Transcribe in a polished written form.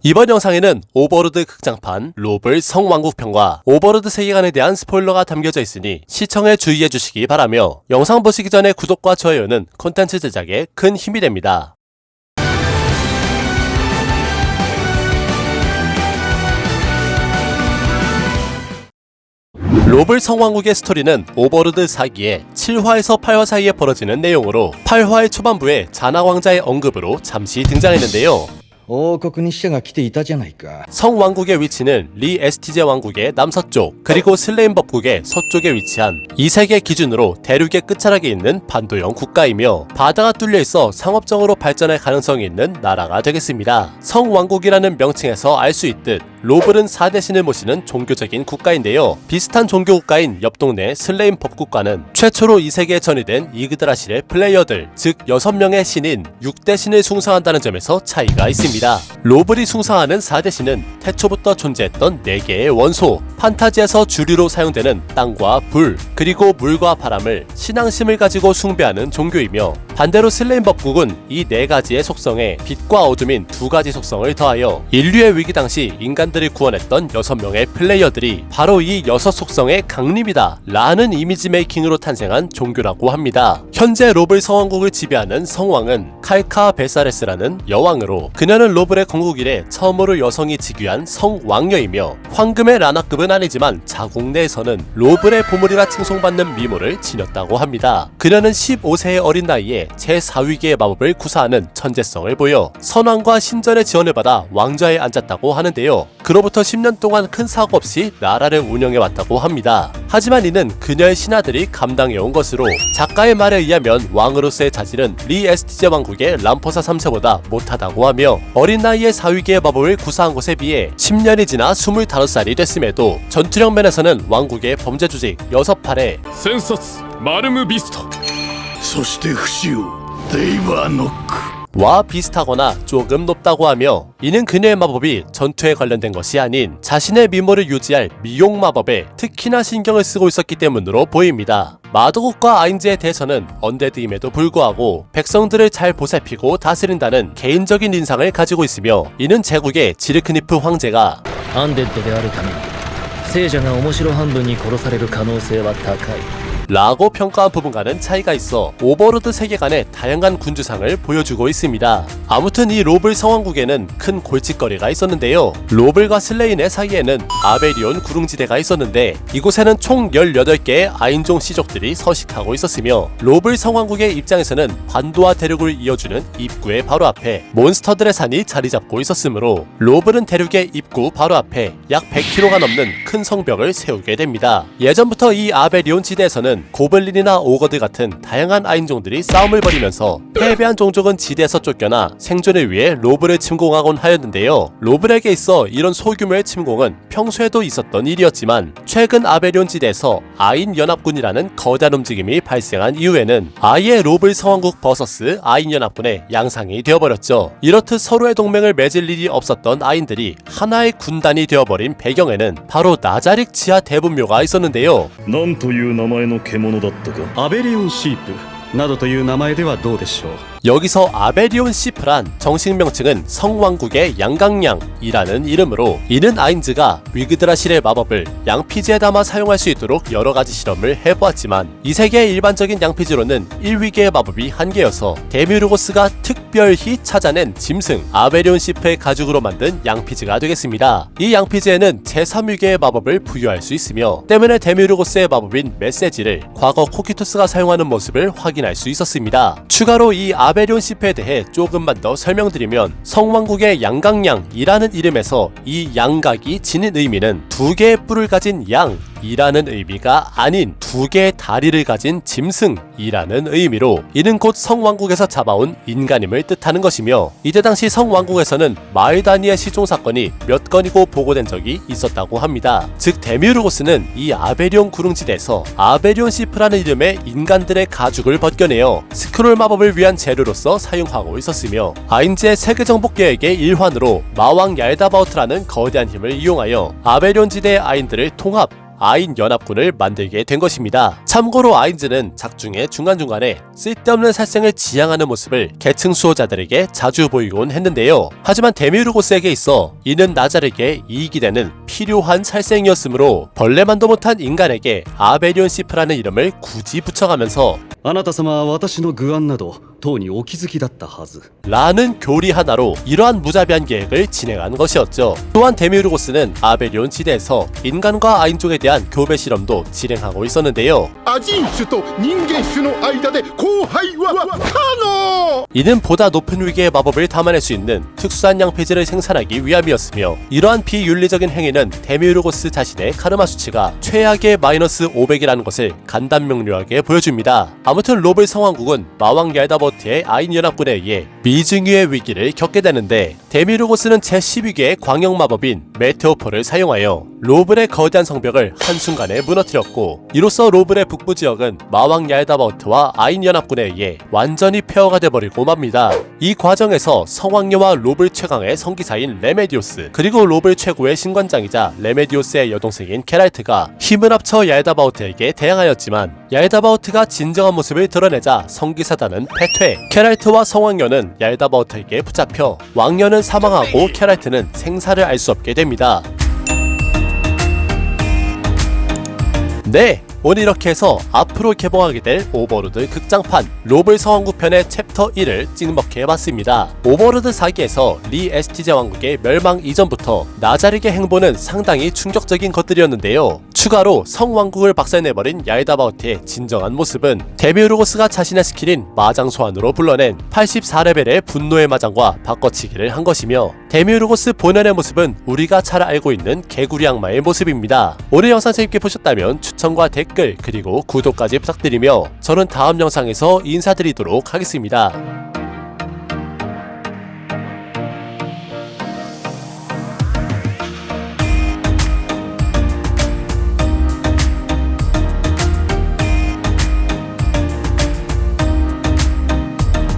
이번 영상에는 오버로드 극장판, 로블 성왕국편과 오버로드 세계관에 대한 스포일러가 담겨져 있으니 시청에 주의해 주시기 바라며 영상 보시기 전에 구독과 좋아요는 콘텐츠 제작에 큰 힘이 됩니다. 로블 성왕국의 스토리는 오버로드 4기의 7화에서 8화 사이에 벌어지는 내용으로 8화의 초반부에 자나왕자의 언급으로 잠시 등장했는데요. 王国に使者が来ていたじゃないか。 성왕국의 위치는 리 에스티제 왕국의 남서쪽 그리고 슬레임 법국의 서쪽에 위치한 이 세계 기준으로 대륙의 끝자락에 있는 반도형 국가이며 바다가 뚫려 있어 상업적으로 발전할 가능성이 있는 나라가 되겠습니다. 성왕국이라는 명칭에서 알 수 있듯 로블은 4대 신을 모시는 종교적인 국가인데요. 비슷한 종교 국가인 옆 동네 슬레임 법국과는 최초로 이 세계에 전이된 이그드라실의 플레이어들, 즉 6명의 신인 6대 신을 숭상한다는 점에서 차이가 있습니다. 로블이 숭상하는 4대 신은 태초부터 존재했던 4개의 원소, 판타지에서 주류로 사용되는 땅과 불, 그리고 물과 바람을 신앙심을 가지고 숭배하는 종교이며 반대로 슬레임 법국은 이 4가지의 속성에 빛과 어둠인 2가지 속성을 더하여 인류의 위기 당시 인간들을 구원했던 6명의 플레이어들이 바로 이 6 속성의 강림이다 라는 이미지 메이킹으로 탄생한 종교라고 합니다. 현재 로블 성왕국을 지배하는 성왕은 칼카 베사레스라는 여왕으로 그녀는 로블의 건국 이래 처음으로 여성이 즉위한 성왕녀이며 황금의 라나급은 아니지만 자국 내에서는 로블의 보물이라 칭송받는 미모를 지녔다고 합니다. 그녀는 15세의 어린 나이에 제4위계의 마법을 구사하는 천재성을 보여 선왕과 신전의 지원을 받아 왕좌에 앉았다고 하는데요. 그로부터 10년 동안 큰 사고 없이 나라를 운영해왔다고 합니다. 하지만 이는 그녀의 신하들이 감당해온 것으로 작가의 말에 의하면 왕으로서의 자질은 리 에스티제 왕국의 람포사 3세보다 못하다고 하며 어린 나이에 4위계의 마법을 구사한 것에 비해 10년이 지나 25살이 됐음에도 전투력 면에서는 왕국의 범죄 조직 6팔에 センサスマルムビストそして不死王デイバーノック 와 비슷하거나 조금 높다고 하며 이는 그녀의 마법이 전투에 관련된 것이 아닌 자신의 미모를 유지할 미용 마법에 특히나 신경을 쓰고 있었기 때문으로 보입니다. 마도국과 아인즈에 대해서는 언데드임에도 불구하고 백성들을 잘 보살피고 다스린다는 개인적인 인상을 가지고 있으며 이는 제국의 지르크니프 황제가 アンデッドであるために聖者が面白半分に殺される可能性は高い 라고 평가한 부분과는 차이가 있어 오버로드 세계관의 다양한 군주상을 보여주고 있습니다. 아무튼 이 로블 성왕국에는 큰 골칫거리가 있었는데요. 로블과 슬레인의 사이에는 아베리온 구릉지대가 있었는데 이곳에는 총 18개의 아인종 씨족들이 서식하고 있었으며 로블 성왕국의 입장에서는 반도와 대륙을 이어주는 입구의 바로 앞에 몬스터들의 산이 자리 잡고 있었으므로 로블은 대륙의 입구 바로 앞에 약 100km가 넘는 큰 성벽을 세우게 됩니다. 예전부터 이 아베리온 지대에서는 고블린이나 오거드 같은 다양한 아인종들이 싸움을 벌이면서 패배한 종족은 지대에서 쫓겨나 생존을 위해 로블을 침공하곤 하였는데요. 로블에게 있어 이런 소규모의 침공은 평소에도 있었던 일이었지만 최근 아베리온 지대에서 아인 연합군이라는 거대한 움직임이 발생한 이후에는 아예 로블 성왕국 vs 아인 연합군의 양상이 되어버렸죠. 이렇듯 서로의 동맹을 맺을 일이 없었던 아인들이 하나의 군단이 되어버린 배경에는 바로 나자릭 지하 대분묘가 있었는데요. なんという名前の獣だったか。アベリオンシープなどという名前ではどうでしょう。 여기서 아베리온 시프란 정식 명칭은 성왕국의 양강량이라는 이름으로 이는 아인즈가 위그드라실의 마법을 양피지에 담아 사용할 수 있도록 여러가지 실험을 해보았지만 이 세계의 일반적인 양피지로는 1위계의 마법이 한계여서 데미르고스가 특별히 찾아낸 짐승 아베리온 시프의 가죽으로 만든 양피지가 되겠습니다. 이 양피지에는 제3위계의 마법을 부여할 수 있으며 때문에 데미르고스의 마법인 메시지를 과거 코키투스가 사용하는 모습을 확인할 수 있었습니다. 추가로 이 아베리온 시프에 대해 조금만 더 설명드리면 성왕국의 양강량이라는 이름에서 이 양각이 지닌 의미는 2개의 뿔을 가진 양 이라는 의미가 아닌 2개의 다리를 가진 짐승이라는 의미로 이는 곧 성왕국에서 잡아온 인간임을 뜻하는 것이며 이때 당시 성왕국에서는 마을 단위의 시종 사건이 몇 건이고 보고된 적이 있었다고 합니다. 즉 데미르고스는 이 아베리온 구릉지대에서 아베리온 시프라는 이름의 인간들의 가죽을 벗겨내어 스크롤 마법을 위한 재료로서 사용하고 있었으며 아인즈의 세계정복 계획의 일환으로 마왕 얄다바우트라는 거대한 힘을 이용하여 아베리온 지대의 아인들을 통합 아인 연합군을 만들게 된 것입니다. 참고로 아인즈는 작중에 중간중간에 쓸데없는 살생을 지향하는 모습을 계층 수호자들에게 자주 보이곤 했는데요. 하지만 데미우르고스에게 있어 이는 나자르에게 이익이 되는 필요한 살생이었으므로 벌레만도 못한 인간에게 아베리온 시프라는 이름을 굳이 붙여가면서 あなた様は私の愚案などとうにお気づきだったはず 라는 교리 하나로 이러한 무자비한 계획을 진행한 것이었죠. 또한 데미우르고스는 아베리온 지대에서 인간과 아인족에 대한 교배 실험도 진행하고 있었는데요. アジン種と人間種の間で交配は可能 이는 보다 높은 위계의 마법을 담아낼 수 있는 특수한 양폐지를 생산하기 위함이었으며 이러한 비윤리적인 행위는 데미우르고스 자신의 카르마 수치가 최악의 마이너스 500이라는 것을 간단명료하게 보여줍니다. 아무튼 로블 성왕국은 마왕 얄다버트의 아인 연합군에 의해 미증유의 위기를 겪게 되는데 데미우르고스는 제12개의 광역 마법인 메테오포를 사용하여 로블의 거대한 성벽을 한순간에 무너뜨렸고 이로써 로블의 북부 지역은 마왕 얄다버트와 아인 연합군에 의해 완전히 폐허가 돼버리고 맙니다. 이 과정에서 성왕녀와 로블 최강의 성기사인 레메디오스 그리고 로블 최고의 신관장이자 레메디오스의 여동생인 케랄트가 힘을 합쳐 얄다바우트에게 대항하였지만 얄다바우트가 진정한 모습을 드러내자 성기사단은 패퇴. 케랄트와 성왕녀는 얄다바우트에게 붙잡혀 왕녀는 사망하고 케랄트는 생사를 알 수 없게 됩니다. 네! 오늘 이렇게 해서 앞으로 개봉하게 될 오버로드 극장판 로블 성왕국 편의 챕터 1을 찍먹해봤습니다. 오버로드 4기에서 리 에스티제 왕국의 멸망 이전부터 나자르의 행보는 상당히 충격적인 것들이었는데요. 추가로 성왕국을 박살내버린 얄다바우트의 진정한 모습은 데미우르고스가 자신의 스킬인 마장 소환으로 불러낸 84레벨의 분노의 마장과 바꿔치기를 한 것이며 데미우르고스 본연의 모습은 우리가 잘 알고 있는 개구리 악마의 모습입니다. 오늘 영상 재밌게 보셨다면 추천과 댓글 그리고 구독까지 부탁드리며 저는 다음 영상에서 인사드리도록 하겠습니다.